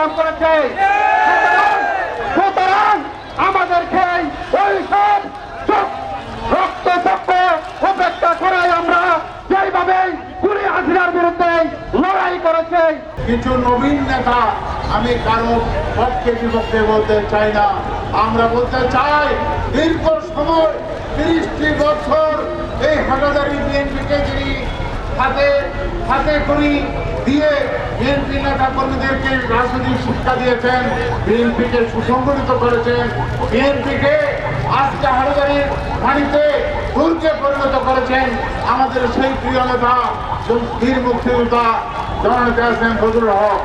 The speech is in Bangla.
সংগ্রাম করেছে। সুতরাং আমাদেরকে ওই সব রক্ত চক্র উপেক্ষা করে আমরা যেইভাবে কুড়ি হাসিনার বিরুদ্ধে লড়াই করেছে। কিছু নবীন নেতা, আমি কারো পক্ষে বিপক্ষে বলতে চাই না, আমরা বলতে চাই দীর্ঘ সময় 30টি বছর এই হাটাজারি বিএনপিকে যিনি হাতে করি দিয়ে বিএনপি নেতা কর্মীদেরকে রাজনৈতিক শিক্ষা দিয়েছেন, বিএনপিকে সুসংগঠিত করেছেন, বিএনপিকে আজকে হাটাজারির পানিতে দুর্গে পরিণত করেছেন আমাদের সেই প্রিয় নেতা বীর মুক্তিযোদ্ধা জননেতা আছেন ফজলুল হক।